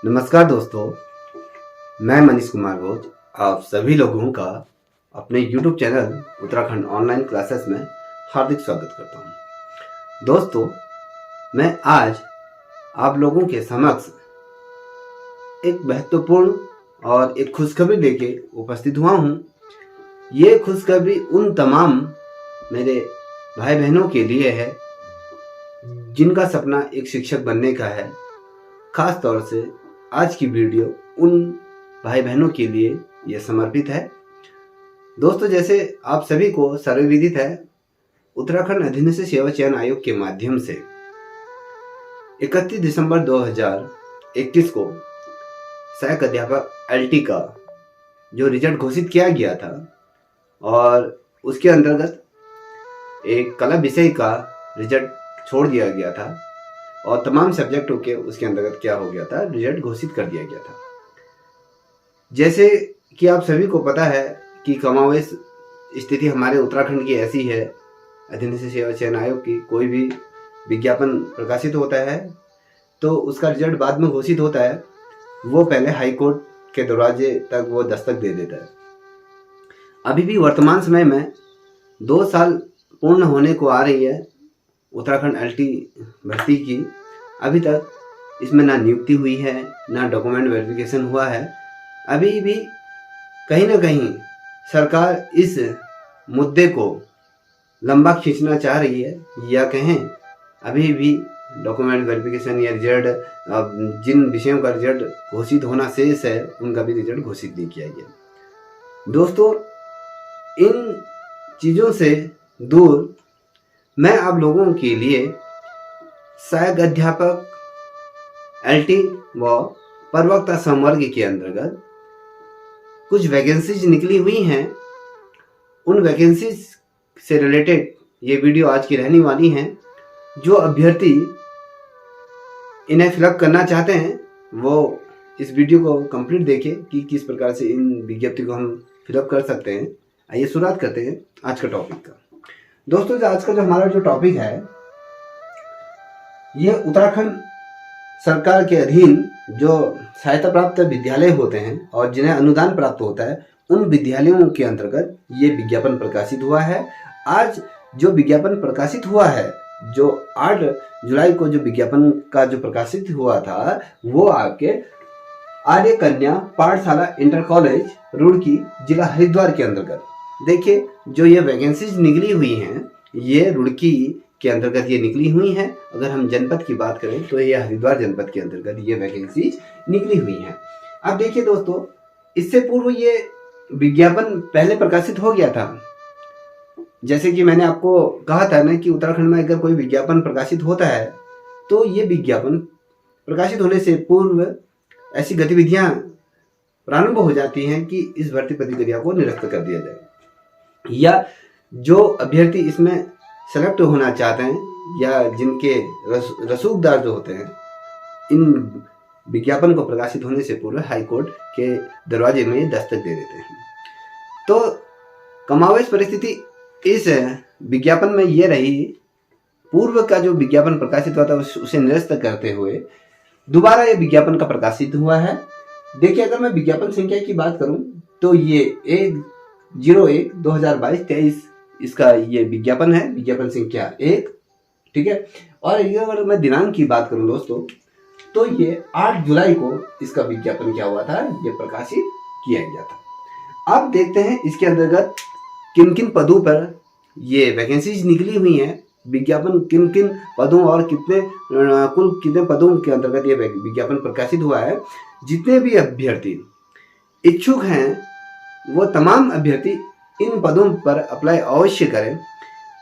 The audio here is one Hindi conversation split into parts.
नमस्कार दोस्तों, मैं मनीष कुमार घोष आप सभी लोगों का अपने YouTube channel Uttarakhand online classes में हार्दिक स्वागत करता हूं। दोस्तों, मैं आज आप लोगों के समक्ष एक महत्वपूर्ण और एक खुशखबरी लेके उपस्थित हुआ हूं। ये खुशखबरी उन तमाम मेरे भाई बहनों के लिए है जिनका सपना एक शिक्षक बनने का है। खास तौर से आज की वीडियो उन भाई बहनों के लिए यह समर्पित है। दोस्तों, जैसे आप सभी को सर्वविदित है, उत्तराखंड अधीनस्थ सेवा चयन आयोग के माध्यम से 31 दिसंबर 2021 को सहायक अध्यापक LT का जो रिजल्ट घोषित किया गया था और उसके अंतर्गत एक कला विषय का रिजल्ट छोड़ दिया गया था और तमाम सब्जेक्टों के उसके अंतर्गत क्या हो गया था, रिजल्ट घोषित कर दिया गया था। जैसे कि आप सभी को पता है कि कमावेश स्थिति हमारे उत्तराखंड की ऐसी है, अधीनस्थ सेवा चयन आयोग की कोई भी विज्ञापन प्रकाशित होता है तो उसका रिजल्ट बाद में घोषित होता है, वो पहले हाई कोर्ट के दरवाजे तक वो दस्तक दे देता है। अभी भी वर्तमान समय में 2 साल पूर्ण होने को आ रही है उत्तराखंड LT भर्ती की। अभी तक इसमें ना नियुक्ति हुई है, ना डॉक्यूमेंट वेरिफिकेशन हुआ है। अभी भी कहीं ना कहीं सरकार इस मुद्दे को लंबा खींचना चाह रही है, या कहें अभी भी डॉक्यूमेंट वेरिफिकेशन या रिजल्ट, जिन विषयों का रिजल्ट घोषित होना शेष है उनका भी रिजल्ट घोषित नहीं किया गया। दोस्तों, इन चीज़ों से दूर मैं आप लोगों के लिए सहायक अध्यापक LT व प्रवक्ता संवर्ग के अंतर्गत कुछ वैकेंसीज निकली हुई हैं। उन वैकेंसीज से रिलेटेड ये वीडियो आज की रहने वाली हैं। जो अभ्यर्थी इन्हें फिलअप करना चाहते हैं वो इस वीडियो को कंप्लीट देखें कि किस प्रकार से इन विज्ञप्ति को हम फिलअप कर सकते हैं। आइए शुरुआत करते हैं आज का टॉपिक का। दोस्तों, आज का जो हमारा टॉपिक है, ये उत्तराखंड सरकार के अधीन जो सहायता प्राप्त विद्यालय होते हैं और जिन्हें अनुदान प्राप्त होता है, उन विद्यालयों के अंतर्गत ये विज्ञापन प्रकाशित हुआ है। आज जो विज्ञापन प्रकाशित हुआ है, जो 8 जुलाई को जो विज्ञापन का जो प्रकाशित हुआ था, वो आपके आर्य कन्या पाठशाला इंटर कॉलेज रुड़की जिला हरिद्वार के अंतर्गत। देखिए, जो ये वैकेंसीज निकली हुई हैं, ये रुड़की के अंतर्गत ये निकली हुई हैं। अगर हम जनपद की बात करें तो ये हरिद्वार जनपद के अंतर्गत ये वैकेंसीज निकली हुई हैं। अब देखिए दोस्तों, इससे पूर्व ये विज्ञापन पहले प्रकाशित हो गया था। जैसे कि मैंने आपको कहा था ना कि उत्तराखंड में अगर कोई विज्ञापन प्रकाशित होता है तो ये विज्ञापन प्रकाशित होने से पूर्व ऐसी गतिविधियां प्रारंभ हो जाती हैं कि इस भर्ती प्रक्रिया को निरस्त कर दिया जाए, या जो अभ्यर्थी इसमें सेलेक्ट होना चाहते हैं या जिनके रसूखदार जो होते हैं, इन विज्ञापन को प्रकाशित होने से पूर्व हाई कोर्ट के दरवाजे में दस्तक दे देते हैं। तो कमावेश परिस्थिति इस विज्ञापन में ये रही, पूर्व का जो विज्ञापन प्रकाशित हुआ था उसे निरस्त करते हुए दोबारा ये विज्ञापन का प्रकाशित हुआ है। देखिए, अगर मैं विज्ञापन संख्या की बात करूं तो ये 1/01/2022-23 इसका ये विज्ञापन है, विज्ञापन संख्या 1, ठीक है। और अगर मैं दिनांक की बात करूं दोस्तों, तो ये 8 जुलाई को इसका विज्ञापन क्या हुआ था, ये प्रकाशित किया गया था। अब देखते हैं इसके अंतर्गत किन किन पदों पर ये वैकेंसीज निकली हुई हैं, विज्ञापन किन किन पदों और कुल कितने पदों के अंतर्गत ये विज्ञापन प्रकाशित हुआ है। जितने भी अभ्यर्थी इच्छुक हैं वो तमाम अभ्यर्थी इन पदों पर अप्लाई अवश्य करें।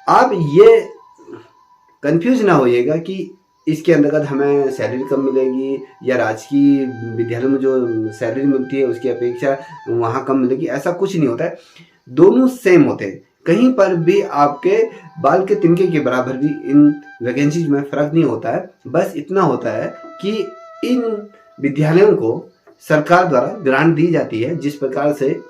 आप ये कंफ्यूज ना होइएगा कि इसके अंतर्गत हमें सैलरी कम मिलेगी या राजकीय विद्यालयों में जो सैलरी मिलती है उसकी अपेक्षा वहाँ कम मिलेगी, ऐसा कुछ नहीं होता है। दोनों सेम होते हैं। कहीं पर भी आपके बाल के तिनके के बराबर भी इन वैकेंसीज में फर्क नहीं होता है। बस इतना होता है कि इन विद्यालयों को सरकार द्वारा ग्रांट दी जाती है, जिस प्रकार से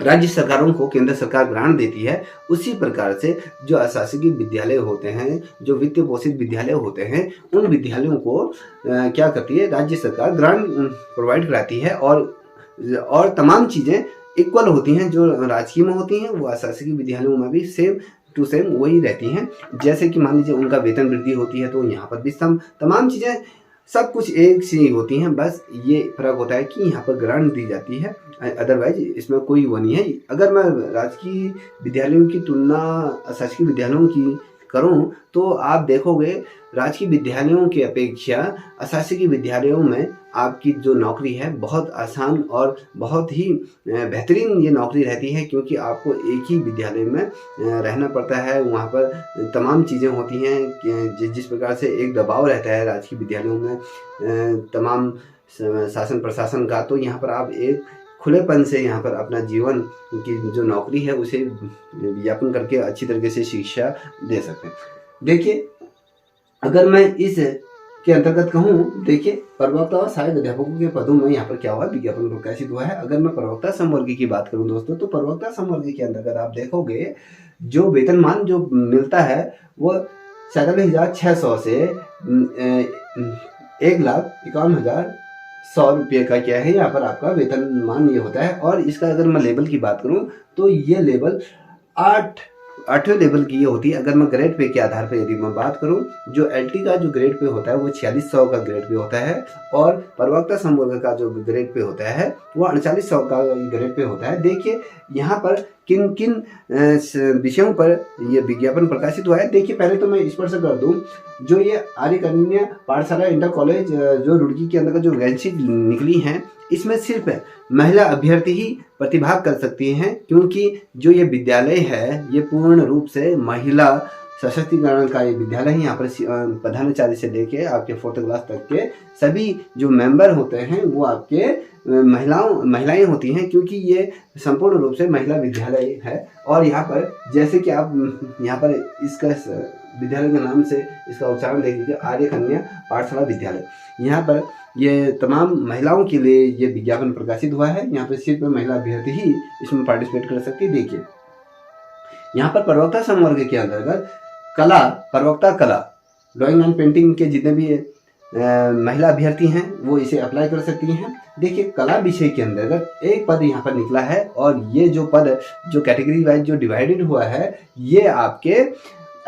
राज्य सरकारों को केंद्र सरकार ग्रांट देती है, उसी प्रकार से जो अशासकीय विद्यालय होते हैं, जो वित्त पोषित विद्यालय होते हैं, उन विद्यालयों को क्या करती है, राज्य सरकार ग्रांट प्रोवाइड कराती है और तमाम चीज़ें इक्वल होती हैं। जो राजकीय में होती हैं वो अशासकीय विद्यालयों में भी सेम टू सेम वही रहती हैं। जैसे कि मान लीजिए उनका वेतन वृद्धि होती है तो यहाँ पर भी तमाम चीज़ें सब कुछ एक सी होती हैं, बस ये फर्क होता है कि यहाँ पर ग्रांट दी जाती है, अदरवाइज इसमें कोई वो नहीं है। अगर मैं राजकीय विद्यालयों की तुलना अशासकीय विद्यालयों की करूँ तो आप देखोगे राजकीय विद्यालयों की अपेक्षा अशासकीय विद्यालयों में आपकी जो नौकरी है बहुत आसान और बहुत ही बेहतरीन ये नौकरी रहती है, क्योंकि आपको एक ही विद्यालय में रहना पड़ता है। वहाँ पर तमाम चीज़ें होती हैं, जिस प्रकार से एक दबाव रहता है राजकीय विद्यालयों में तमाम शासन प्रशासन का, तो यहाँ पर आप एक खुलेपन से यहाँ पर अपना जीवन की जो नौकरी है उसे यापन करके अच्छी तरीके से शिक्षा दे सकते हैं। देखिए, अगर मैं इस के अंतर्गत कहूँ, देखिए प्रवक्ता और सहायक अध्यापकों के पदों में यहाँ पर क्या हुआ, विज्ञापन प्रकाशित हुआ है। अगर मैं प्रवक्ता समवर्गी की बात करूँ दोस्तों, तो प्रवक्ता समवर्गी के अंतर्गत आप देखोगे जो वेतनमान जो मिलता है वो 47,600 से 1,51,100 रुपये का क्या है, यहाँ पर आपका वेतनमान ये होता है। और इसका अगर मैं लेवल की बात करूँ तो ये लेवल 8वें लेवल की ये होती है। अगर मैं ग्रेड पे के आधार पर यदि मैं बात करूं, जो एलटी का जो ग्रेड पे होता है वो 4600 का ग्रेड पे होता है, और प्रवक्ता समवर्ग का जो ग्रेड पे होता है वो 4800 का ग्रेड पे होता है। देखिए यहाँ पर किन किन विषयों पर ये विज्ञापन प्रकाशित हुआ है। देखिए, पहले तो मैं स्पष्ट कर दूं, जो ये आर्य कन्या पाठशाला इंटर कॉलेज जो रुड़की के अंदर जो वैकेंसी निकली हैं, इसमें सिर्फ महिला अभ्यर्थी ही प्रतिभाग कर सकती हैं, क्योंकि जो ये विद्यालय है ये पूर्ण रूप से महिला सशक्तिकरण का ये विद्यालय है। यहाँ पर प्रधानाचार्य से लेके आपके 4th क्लास तक के सभी जो मेंबर होते हैं वो आपके महिलाएं होती हैं, क्योंकि ये संपूर्ण रूप से महिला विद्यालय है। और यहाँ पर जैसे कि आप यहाँ पर इसका विद्यालय के नाम से इसका उच्चारण देख लीजिए, आर्य कन्या पाठशाला विद्यालय। यहाँ पर ये तमाम महिलाओं के लिए ये विज्ञापन प्रकाशित हुआ है। यहाँ पर सिर्फ महिला अभ्यर्थी ही इसमें पार्टिसिपेट कर सकती है। देखिए, यहाँ पर प्रवक्ता समवर्ग के अंतर्गत प्रवक्ता कला, ड्राइंग एंड पेंटिंग के जितने भी महिला अभ्यर्थी हैं वो इसे अप्लाई कर सकती हैं। देखिए, कला विषय के अंतर्गत एक पद यहाँ पर निकला है, और ये जो पद जो कैटेगरी वाइज जो डिवाइडेड हुआ है, ये आपके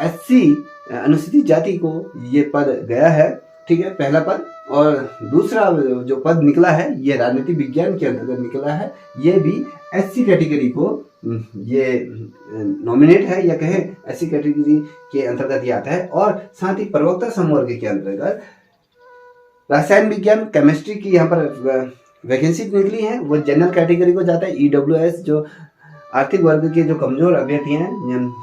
SC अनुसूचित जाति को ये पद गया है, ठीक है, पहला पद। और दूसरा जो पद निकला है ये राजनीति विज्ञान के अंतर्गत निकला है, ये भी SC कैटेगरी को ये नॉमिनेट है, या कहें SC कैटेगरी के अंतर्गत ये आता है। और साथ ही प्रवक्ता समवर्ग के अंतर्गत रसायन विज्ञान केमिस्ट्री की यहाँ पर वैकेंसी निकली है, वो जनरल कैटेगरी को जाता है। EWS जो आर्थिक वर्ग के जो कमजोर अभ्यर्थी हैं,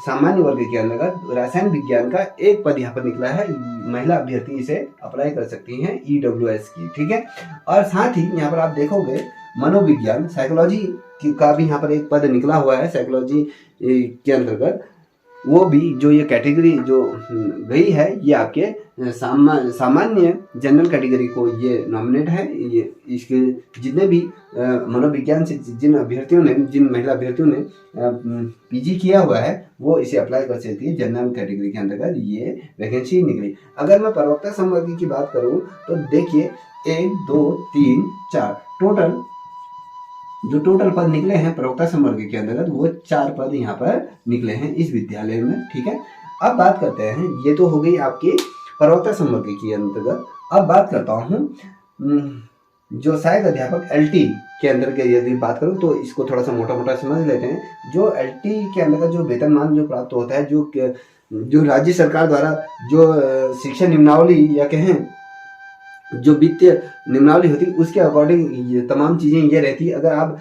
सामान्य वर्ग के अंतर्गत रसायन विज्ञान का एक पद यहाँ पर निकला है, महिला अभ्यर्थी इसे अप्लाई कर सकती हैं EWS की, ठीक है। और साथ ही यहाँ पर आप देखोगे मनोविज्ञान साइकोलॉजी का भी यहाँ पर एक पद निकला हुआ है साइकोलॉजी के अंतर्गत, वो भी जो ये कैटेगरी जो गई है ये आपके सामान्य जनरल कैटेगरी को ये नॉमिनेट है। ये इसके जितने भी मनोविज्ञान से जिन महिला अभ्यर्थियों ने PG किया हुआ है वो इसे अप्लाई कर सकती है। जनरल कैटेगरी के अंतर्गत ये वैकेंसी निकली। अगर मैं प्रवक्ता समवर्ग की बात करूँ तो देखिए 1 2 3 4 टोटल पद निकले हैं प्रवक्ता समवर्ग के अंतर्गत, वो 4 पद यहाँ पर निकले हैं इस विद्यालय में, ठीक है। अब बात करते हैं, ये तो हो गई आपकी प्रवक्ता समवर्ग के अंतर्गत। अब बात करता हूँ जो सहायक अध्यापक LT के अंतर्गत यदि बात करूँ तो इसको थोड़ा सा मोटा समझ लेते हैं। जो LT के अंतर्गत जो वेतनमान जो प्राप्त होता है, जो राज्य सरकार द्वारा जो शिक्षा निम्नावली या कहें जो वित्तीय निम्नावली होती है उसके अकॉर्डिंग तमाम चीज़ें ये रहती है। अगर आप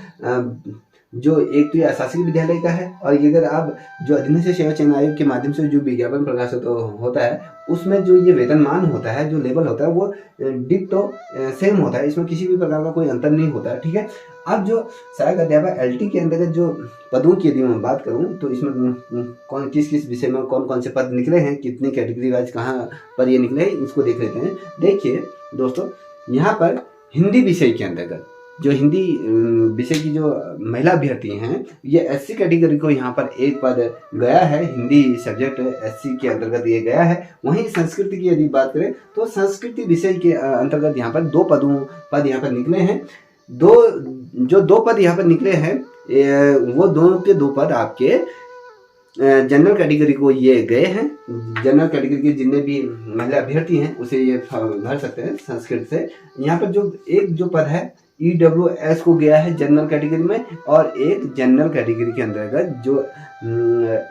जो एक तो ये अशासकीय विद्यालय का है, और ये अगर आप जो अधीनस्थ सेवा चयन आयोग के माध्यम से जो विज्ञापन प्रकाशित होता है उसमें जो ये वेतनमान होता है, जो लेवल होता है वो डिक्टो सेम होता है, इसमें किसी भी प्रकार का कोई अंतर नहीं होता है, ठीक है। अब जो सहायक अध्यापक LT के अंतर्गत जो पदों की यदि मैं बात करूं तो इसमें किस विषय में कौन से पद निकले हैं, कितनी कैटेगरी वाइज कहाँ पर ये निकले हैं, इसको देख लेते हैं। देखिए दोस्तों, यहाँ पर हिंदी विषय के अंतर्गत जो हिंदी विषय की जो महिला अभ्यर्थी हैं, ये एससी कैटेगरी को यहाँ पर एक पद गया है, हिंदी सब्जेक्ट एससी के अंतर्गत ये गया है। वहीं संस्कृति की यदि बात करें तो संस्कृति विषय के अंतर्गत यहाँ पर पद यहाँ पर निकले हैं। दो पद यहाँ पर निकले हैं, वो दोनों के दो पद आपके जनरल कैटेगरी को ये गए हैं। जनरल कैटेगरी के जितने भी महिला अभ्यर्थी हैं उसे ये भर सकते हैं संस्कृत से। यहाँ पर जो पद है EWS को गया है जनरल कैटेगरी में, और एक जनरल कैटेगरी के अंतर्गत जो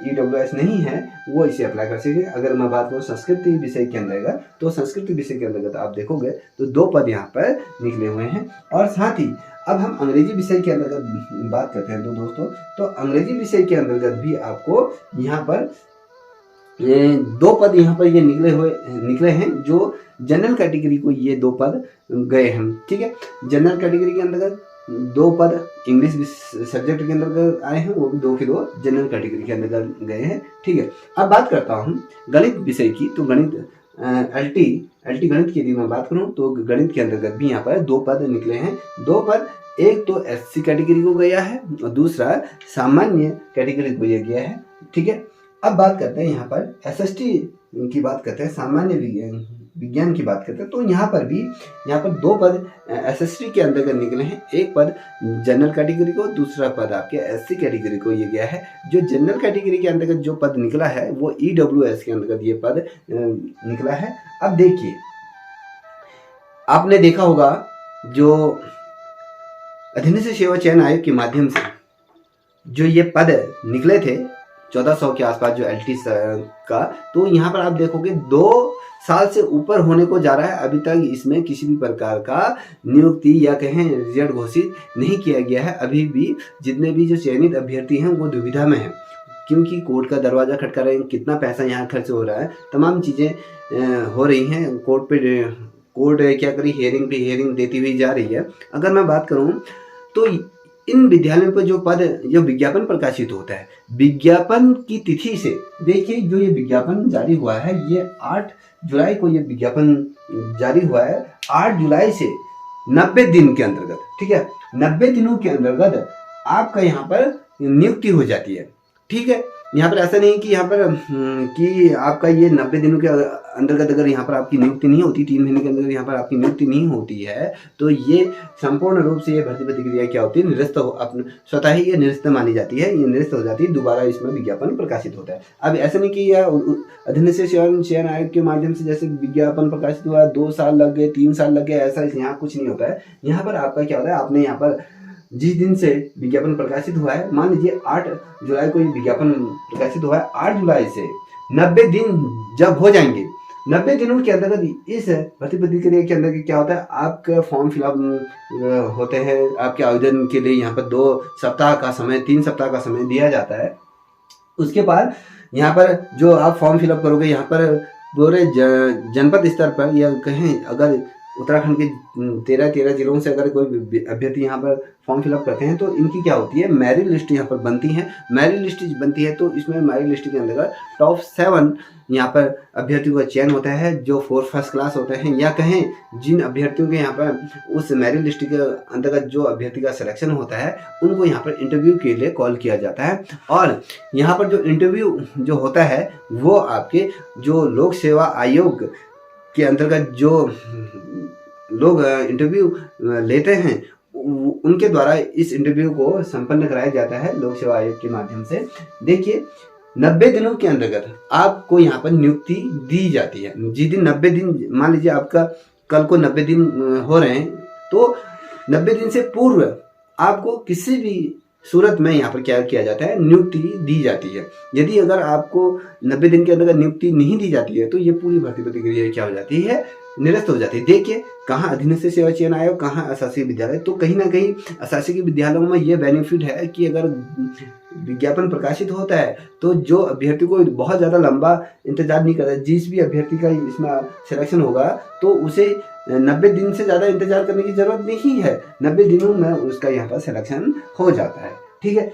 EWS नहीं है वो इसे अप्लाई कर सकेंगे। अगर मैं बात करूँ संस्कृति विषय के अंतर्गत, तो संस्कृति विषय के अंतर्गत आप देखोगे तो 2 पद यहाँ पर निकले हुए हैं। और साथ ही अब हम अंग्रेजी विषय के अंतर्गत बात करते हैं तो दोस्तों, तो अंग्रेजी विषय के अंतर्गत भी आपको यहाँ पर 2 पद यहाँ पर ये निकले हैं, जो जनरल कैटेगरी को ये 2 पद गए हैं। ठीक है, जनरल कैटेगरी के अंतर्गत 2 पद इंग्लिश सब्जेक्ट के अंतर्गत आए हैं, वो भी 2 के 2 जनरल कैटेगरी के अंतर्गत गए हैं। ठीक है, अब बात करता हूँ गणित विषय की। तो गणित LT गणित की यदि मैं बात करूँ तो गणित के अंतर्गत भी यहाँ पर 2 पद निकले हैं। 2 पद, एक तो SC कैटेगरी को गया है और दूसरा सामान्य कैटेगरी को ये गया है। ठीक है, अब बात करते हैं यहाँ पर SST की बात करते हैं, सामान्य विज्ञान की बात करते हैं। तो यहाँ पर 2 पद SST के अंतर्गत निकले हैं। एक पद जनरल कैटेगरी को, दूसरा पद आपके SC कैटेगरी को ये गया है। जो जनरल कैटेगरी के अंतर्गत जो पद निकला है वो EWS के अंतर्गत ये पद निकला है। अब देखिए, आपने देखा होगा जो अधीनस्थ सेवा चयन आयोग के माध्यम से जो ये पद निकले थे 1400 के आसपास जो LT का, तो यहाँ पर आप देखोगे 2 साल से ऊपर होने को जा रहा है। अभी तक इसमें किसी भी प्रकार का नियुक्ति या कहें रिजल्ट घोषित नहीं किया गया है। अभी भी जितने भी जो चयनित अभ्यर्थी हैं वो दुविधा में हैं, क्योंकि कोर्ट का दरवाज़ा खटका रहे हैं, कितना पैसा यहाँ खर्च हो रहा है, तमाम चीज़ें हो रही हैं। कोर्ट क्या करी, हियरिंग पे हियरिंग देती हुई जा रही है। अगर मैं बात करूँ तो इन विद्यालयों पर जो विज्ञापन प्रकाशित होता है, विज्ञापन की तिथि से देखिए, जो ये विज्ञापन जारी हुआ है ये 8 जुलाई को ये विज्ञापन जारी हुआ है। 8 जुलाई से 90 दिन के अंतर्गत, ठीक है, 90 दिनों के अंतर्गत आपका यहाँ पर नियुक्ति हो जाती है। ठीक है, यहाँ पर ऐसा नहीं कि यहाँ पर कि आपका ये 90 दिनों के अंतर्गत अगर यहाँ पर आपकी नियुक्ति नहीं होती, 3 महीने के अंदर यहाँ पर आपकी नियुक्ति नहीं होती है, तो ये संपूर्ण रूप से ये भर्ती प्रतिक्रिया क्या होती है, निरस्त स्वतः ही ये निरस्त मानी जाती है, ये निरस्त हो जाती है। दोबारा इसमें विज्ञापन प्रकाशित होता है। अब ऐसा नहीं कि यह अधीनस्थ सेवा चयन आयोग के माध्यम से जैसे विज्ञापन प्रकाशित हुआ 2 साल लग गए, 3 साल लग गए, ऐसा यहाँ कुछ नहीं होता है। यहाँ पर आपका क्या होता है, आपने यहाँ पर जिस दिन से विज्ञापन प्रकाशित हुआ है, मान लीजिए 8 जुलाई को विज्ञापन प्रकाशित हुआ है, 8 जुलाई से 90 दिन जब हो जाएंगे, 90 दिनों के अंतर्गत इस भर्ती प्रतिक्रिया के अंदर क्या होता है, आपके फॉर्म फिलअप होते हैं। आपके आवेदन के लिए यहाँ पर 2 सप्ताह का समय, 3 सप्ताह का समय दिया जाता है। उसके बाद यहाँ पर जो आप फॉर्म फिलअप करोगे, यहाँ पर पूरे जनपद स्तर पर या कहें अगर उत्तराखंड के 13 जिलों से अगर कोई अभ्यर्थी यहाँ पर फॉर्म फिलअप करते हैं तो इनकी क्या होती है, मेरिट लिस्ट यहाँ पर बनती है। मेरिट लिस्ट बनती है तो इसमें मेरिट लिस्ट के अंदर टॉप 7 यहाँ पर अभ्यर्थियों का चयन होता है, जो 4 फर्स्ट क्लास होते हैं, या कहें जिन अभ्यर्थियों के यहाँ पर उस मेरिट लिस्ट के अंतर्गत जो अभ्यर्थी का सिलेक्शन होता है उनको यहाँ पर इंटरव्यू के लिए कॉल किया जाता है। और यहाँ पर जो इंटरव्यू जो होता है वो आपके जो लोक सेवा आयोग के अंतर्गत जो लोग इंटरव्यू लेते हैं उनके द्वारा इस इंटरव्यू को संपन्न कराया जाता है लोक सेवा आयोग के माध्यम से। देखिए, 90 दिनों के अंतर्गत आपको यहाँ पर नियुक्ति दी जाती है। जिस दिन 90 दिन, मान लीजिए आपका कल को 90 दिन हो रहे हैं, तो 90 दिन से पूर्व आपको किसी भी सूरत में यहाँ पर क्या किया जाता है, नियुक्ति दी जाती है। यदि अगर आपको 90 दिन के अंदर नियुक्ति नहीं दी जाती है तो ये पूरी भर्ती प्रतिक्रिया क्या हो जाती है, निरस्त हो जाती है। देखिए, कहाँ अधीनस्थ सेवा चयन आयोग, कहाँ अशासकीय विद्यालय। तो कहीं ना कहीं अशासकीय विद्यालयों में ये बेनिफिट है कि अगर विज्ञापन प्रकाशित होता है तो जो अभ्यर्थी को बहुत ज़्यादा लंबा इंतजार नहीं करता, जिस भी अभ्यर्थी का इसमें सिलेक्शन होगा तो उसे 90 दिन से ज़्यादा इंतजार करने की ज़रूरत नहीं है। 90 दिनों में उसका यहाँ पर सिलेक्शन हो जाता है। ठीक है,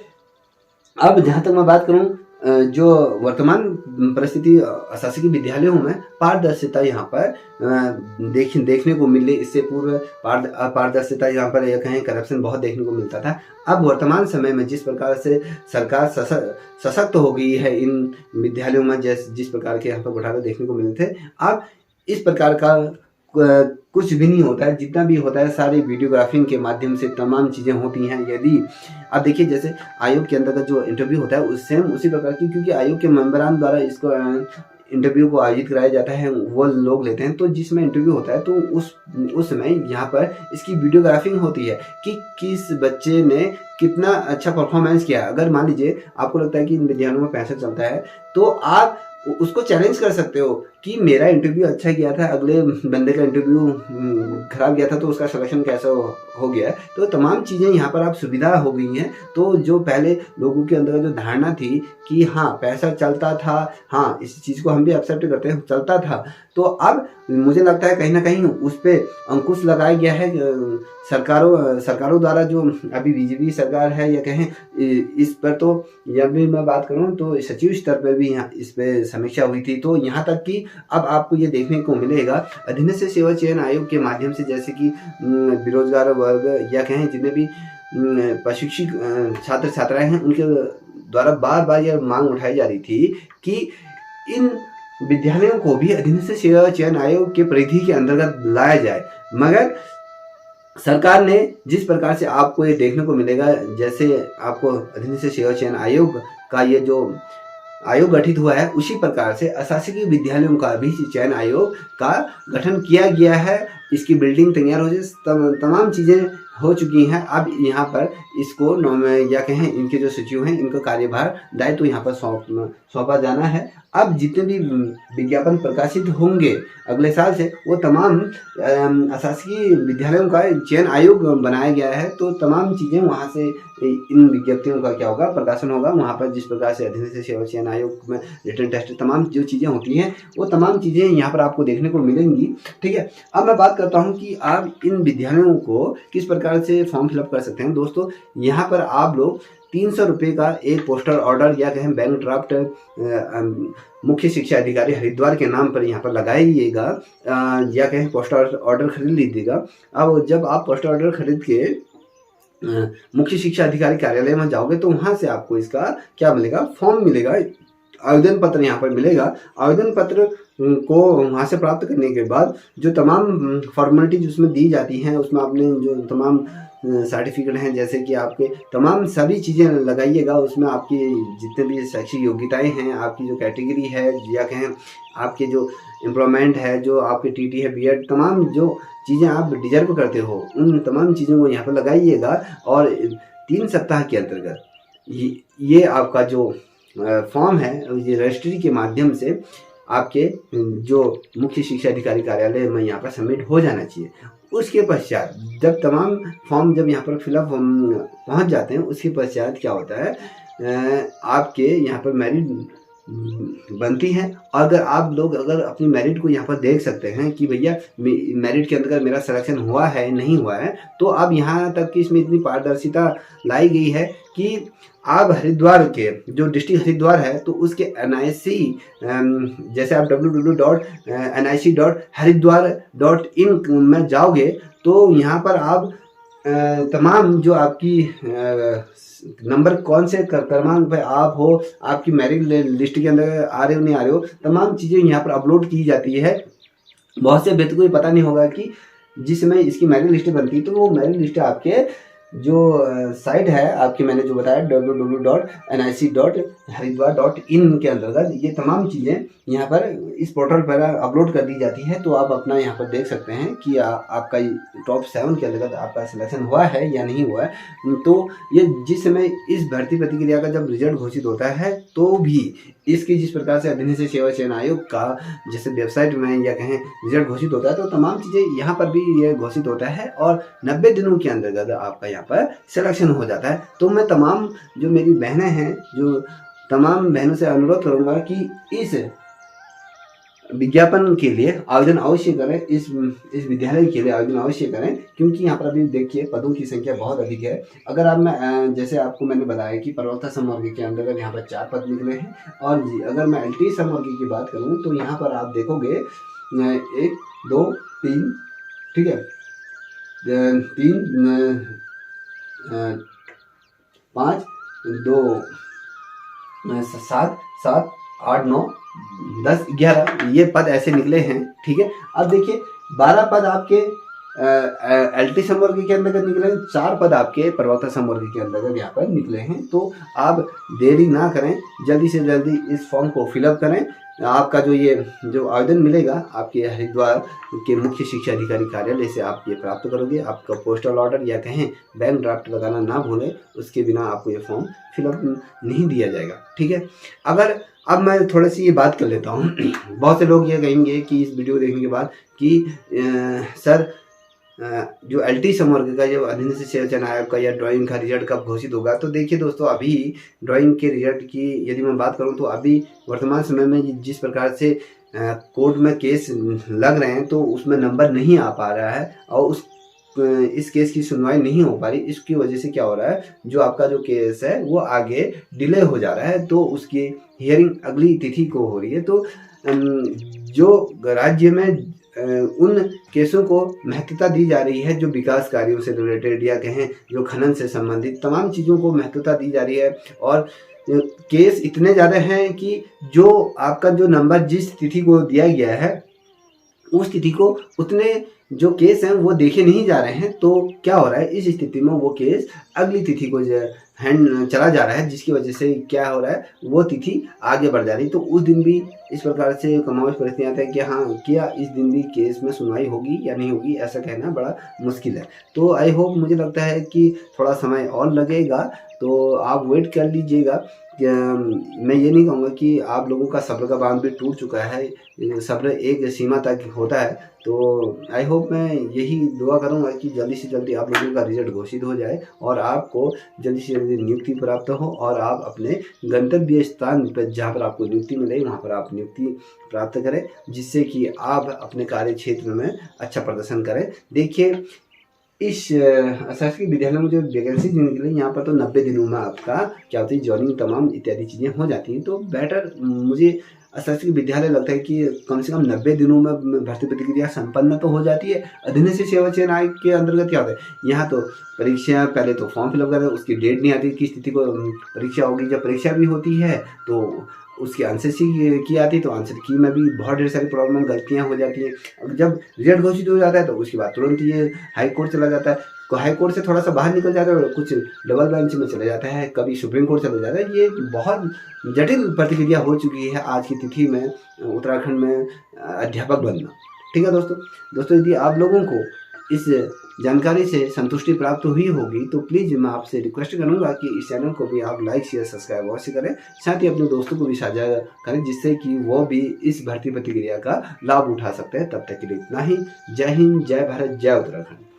अब जहाँ तक मैं बात करूँ जो वर्तमान परिस्थिति शासकीय विद्यालयों में पारदर्शिता यहाँ पर देखने को मिले। इससे पूर्व अपारदर्शिता यहाँ पर यह कहें करप्शन बहुत देखने को मिलता था। अब वर्तमान समय में जिस प्रकार से सरकार सशक्त हो गई है इन विद्यालयों में, जिस प्रकार के यहाँ पर घोटाले देखने को मिलते थे, अब इस प्रकार का कुछ भी नहीं होता है। जितना भी होता है सारी वीडियोग्राफिंग के माध्यम से तमाम चीज़ें होती हैं। यदि आप देखिए जैसे आयोग के अंतर्गत जो इंटरव्यू होता है उससे उसी प्रकार की, क्योंकि आयोग के मेंबरान द्वारा इसको इंटरव्यू को आयोजित कराया जाता है, वो लोग लेते हैं। तो जिसमें इंटरव्यू होता है तो उस समय यहाँ पर इसकी वीडियोग्राफिंग होती है कि किस बच्चे ने कितना अच्छा परफॉर्मेंस किया। अगर मान लीजिए आपको लगता है कि इन विद्यालयों में पैसा चलता है तो आप उसको चैलेंज कर सकते हो कि मेरा इंटरव्यू अच्छा गया था, अगले बंदे का इंटरव्यू खराब गया था तो उसका सिलेक्शन कैसा हो गया है। तो तमाम चीज़ें यहाँ पर आप सुविधा हो गई हैं। तो जो पहले लोगों के अंदर जो धारणा थी कि हाँ पैसा चलता था, हाँ इस चीज़ को हम भी एक्सेप्ट करते हैं, चलता था, तो अब मुझे लगता है कहीं ना कहीं उस पर अंकुश लगाया गया है सरकारों द्वारा। जो अभी बीजेपी सरकार है या कहें इस पर, तो जब भी मैं बात करूं तो सचिव स्तर पर भी यहाँ इस पर समीक्षा हुई थी। तो यहाँ तक कि अब आपको ये देखने को मिलेगा अधीनस्थ सेवा चयन आयोग के माध्यम से, जैसे कि बेरोजगार वर्ग या कहें जितने भी प्रशिक्षित छात्र छात्राएं हैं उनके द्वारा बार बार यह मांग उठाई जा रही थी कि इन विद्यालयों को भी अधीनस्थ सेवा चयन आयोग के परिधि के अंतर्गत लाया जाए। मगर सरकार ने जिस प्रकार से आपको ये देखने को मिलेगा, जैसे आपको अधीनस्थ सेवा चयन आयोग का ये जो आयोग गठित हुआ है उसी प्रकार से अशासकीय विद्यालयों का भी चयन आयोग का गठन किया गया है। इसकी बिल्डिंग तैयार हो जाए, तमाम चीज़ें हो चुकी हैं। अब यहाँ पर इसको या कहें इनके जो सचिव हैं इनका कार्यभार दायित्व यहाँ पर सौंपा जाना है। अब जितने भी विज्ञापन प्रकाशित होंगे अगले साल से, वो तमाम अशासकीय विद्यालयों का चयन आयोग बनाया गया है। तो तमाम चीज़ें वहाँ से इन विज्ञप्तियों का क्या होगा, प्रकाशन होगा। वहाँ पर जिस प्रकार से अधीनस्थ सेवा चयन आयोग में रिटन टेस्ट तमाम जो चीज़ें होती हैं वो तमाम चीज़ें यहाँ पर आपको देखने को मिलेंगी। ठीक है, अब मैं बात करता हूँ कि आप इन विद्यालयों को किस प्रकार से फॉर्म फिलअप कर सकते हैं। दोस्तों यहाँ पर आप लोग 300 रुपये का एक पोस्टर ऑर्डर या कहें बैंक ड्राफ्ट मुख्य शिक्षा अधिकारी हरिद्वार के नाम पर यहाँ पर लगाइएगा या कहें पोस्टर ऑर्डर खरीद लीजिएगा। अब जब आप पोस्टर ऑर्डर खरीद के मुख्य शिक्षा अधिकारी कार्यालय में जाओगे तो वहाँ से आपको इसका क्या मिलेगा, फॉर्म मिलेगा, आवेदन पत्र यहाँ पर मिलेगा। आवेदन पत्र को वहाँ से प्राप्त करने के बाद जो तमाम फॉर्मेलिटीज उसमें दी जाती हैं, उसमें आपने जो तमाम सर्टिफिकेट हैं, जैसे कि आपके तमाम सभी चीज़ें लगाइएगा। उसमें आपकी जितने भी शैक्षिक योग्यताएं हैं, आपकी जो कैटेगरी है या कहें आपके जो एम्प्लॉयमेंट है, जो आपके टीटी है, बीएड, तमाम जो चीज़ें आप डिजर्व करते हो उन तमाम चीज़ों को यहाँ पर लगाइएगा। और 3 सप्ताह के अंतर्गत ये आपका जो फॉर्म है ये रजिस्ट्री के माध्यम से आपके जो मुख्य शिक्षा अधिकारी कार्यालय में यहाँ पर सबमिट हो जाना चाहिए। उसके पश्चात जब तमाम फॉर्म जब यहाँ पर फिलअप पहुँच जाते हैं, उसके पश्चात क्या होता है, आपके यहाँ पर मेरिट बनती है। अगर आप लोग अगर अपनी मेरिट को यहाँ पर देख सकते हैं कि भैया मेरिट के अंदर मेरा सिलेक्शन हुआ है नहीं हुआ है, तो अब यहाँ तक कि इसमें इतनी पारदर्शिता लाई गई है कि आप हरिद्वार के जो डिस्ट्रिक्ट हरिद्वार है तो उसके NIC जैसे आप www.nic.haridwar.in में जाओगे तो यहाँ पर आप तमाम जो आपकी नंबर कौन से क्रमांक पे आप हो, आपकी मेरिट लिस्ट के अंदर आ रहे हो नहीं आ रहे हो, तमाम चीज़ें यहाँ पर अपलोड की जाती है। बहुत से व्यक्ति को ये पता नहीं होगा कि जिस समय इसकी मेरिट लिस्ट बनती है तो वो मेरिट लिस्ट आपके जो साइट है आपकी, मैंने जो बताया www.nic.haridwar.in के अंतर्गत ये तमाम चीज़ें यहाँ पर इस पोर्टल पर अपलोड कर दी जाती है। तो आप अपना यहाँ पर देख सकते हैं कि आपका टॉप 7 के अंतर्गत आपका सिलेक्शन हुआ है या नहीं हुआ है। तो ये जिस समय इस भर्ती प्रतिक्रिया का जब रिजल्ट घोषित होता है तो भी इसकी जिस प्रकार से अधीनस्थ सेवा चयन आयोग का जैसे वेबसाइट में या कहें रिजल्ट घोषित होता है तो तमाम चीज़ें यहाँ पर भी ये घोषित होता है और 90 दिनों के अंतर्गत आपका यहाँ पर सिलेक्शन हो जाता है। तो मैं तमाम जो मेरी बहनें हैं, जो तमाम बहनों से अनुरोध करूँगा कि इस विज्ञापन के लिए आवेदन अवश्य करें, इस विद्यालय के लिए आवेदन अवश्य करें, क्योंकि यहाँ पर अभी देखिए पदों की संख्या बहुत अधिक है। अगर आप मैं जैसे आपको मैंने बताया कि प्रवक्ता समवर्ग के अंतर्गत यहाँ पर 4 पद निकले हैं, और अगर मैं एलटी समवर्ग की बात करूँ तो यहाँ पर आप देखोगे 1 2 3, ठीक है, 3 5 2 7 7 8 9 10 11 ये पद ऐसे निकले हैं, ठीक है। अब देखिए 12 पद आपके एलटी समवर्ग के अंतर्गत निकले हैं, 4 पद आपके प्रवक्ता समवर्ग के अंतर्गत यहाँ पर निकले हैं। तो आप देरी ना करें, जल्दी से जल्दी इस फॉर्म को फिलअप करें। आपका जो आवेदन मिलेगा आपके हरिद्वार के मुख्य शिक्षा अधिकारी कार्यालय से आप ये प्राप्त करोगे। आपका पोस्टल ऑर्डर या कहें बैंक ड्राफ्ट लगाना ना भूलें, उसके बिना आपको ये फॉर्म फिलअप नहीं दिया जाएगा, ठीक है। अगर अब मैं थोड़ी सी ये बात कर लेता हूँ। बहुत से लोग ये कहेंगे कि इस वीडियो देखने के बाद कि सर जो एलटी समवर्ग का जो अधीनस्थ सेवा चयन आयोग का या ड्राइंग का रिजल्ट कब घोषित होगा। तो देखिए दोस्तों, अभी ड्राइंग के रिजल्ट की यदि मैं बात करूं तो अभी वर्तमान समय में जिस प्रकार से कोर्ट में केस लग रहे हैं तो उसमें नंबर नहीं आ पा रहा है, और इस केस की सुनवाई नहीं हो पा रही। इसकी वजह से क्या हो रहा है, जो आपका जो केस है वो आगे डिले हो जा रहा है, तो उसकी हियरिंग अगली तिथि को हो रही है। तो जो राज्य में उन केसों को महत्वता दी जा रही है जो विकास कार्यों से रिलेटेड या कहें जो खनन से संबंधित तमाम चीज़ों को महत्वता दी जा रही है, और केस इतने ज़्यादा हैं कि जो आपका जो नंबर जिस तिथि को दिया गया है उस तिथि को उतने जो केस हैं वो देखे नहीं जा रहे हैं। तो क्या हो रहा है, इस स्थिति में वो केस अगली तिथि को हैंड चला जा रहा है, जिसकी वजह से क्या हो रहा है, वो तिथि आगे बढ़ जा रही है। तो उस दिन भी इस प्रकार से कमावश परिस्थितियाँ आती है कि हाँ, क्या इस दिन भी केस में सुनवाई होगी या नहीं होगी, ऐसा कहना बड़ा मुश्किल है। तो आई होप, मुझे लगता है कि थोड़ा समय और लगेगा, तो आप वेट कर लीजिएगा। मैं ये नहीं कहूँगा कि आप लोगों का सब्र का बांध भी टूट चुका है, सब्र एक सीमा तक होता है। तो आई होप, मैं यही दुआ करूँगा कि जल्दी से जल्दी आप लोगों का रिजल्ट घोषित हो जाए और आपको जल्दी से जल्दी नियुक्ति प्राप्त हो, और आप अपने गंतव्य स्थान पर जहाँ पर आपको नियुक्ति मिले वहाँ पर आप नियुक्ति प्राप्त करें, जिससे कि आप अपने कार्य क्षेत्र में अच्छा प्रदर्शन करें। देखिए, इस शासकीय विद्यालय में जो वैकेंसी निकली यहाँ पर तो 90 दिनों में आपका क्या होती है, जॉइनिंग तमाम इत्यादि चीज़ें हो जाती हैं। तो बेटर मुझे शासकीय विद्यालय लगता है कि कम से कम 90 दिनों में भर्ती प्रक्रिया संपन्न तो हो जाती है। अधीनस्थ सेवा चयन आयोग के अंतर्गत क्या होता है, यहाँ तो परीक्षा, पहले तो फॉर्म फिलअप करते हैं, उसकी डेट नहीं आती किस तिथि को परीक्षा होगी। जब परीक्षा भी होती है तो उसकी आंसर की आती है, तो आंसर की में भी बहुत ढेर सारी प्रॉब्लम गलतियाँ हो जाती हैं। जब रिजल्ट घोषित हो जाता है तो उसके बाद तुरंत ये हाई कोर्ट चला जाता है, हाई कोर्ट से थोड़ा सा बाहर निकल जाता है, कुछ डबल बेंच में चले जाता है, कभी सुप्रीम कोर्ट चला जाता है। ये बहुत जटिल प्रतिक्रिया हो चुकी है आज की तिथि में उत्तराखंड में अध्यापक बनना, ठीक है दोस्तों, यदि आप लोगों को इस जानकारी से संतुष्टि प्राप्त हुई होगी तो प्लीज़ मैं आपसे रिक्वेस्ट करूंगा कि इस चैनल को भी आप लाइक शेयर सब्सक्राइब अवश्य करें, साथ ही अपने दोस्तों को भी साझा करें, जिससे कि वो भी इस भर्ती प्रतिक्रिया का लाभ उठा सकते हैं। तब तक के लिए इतना ही। जय हिंद, जय भारत, जय उत्तराखंड।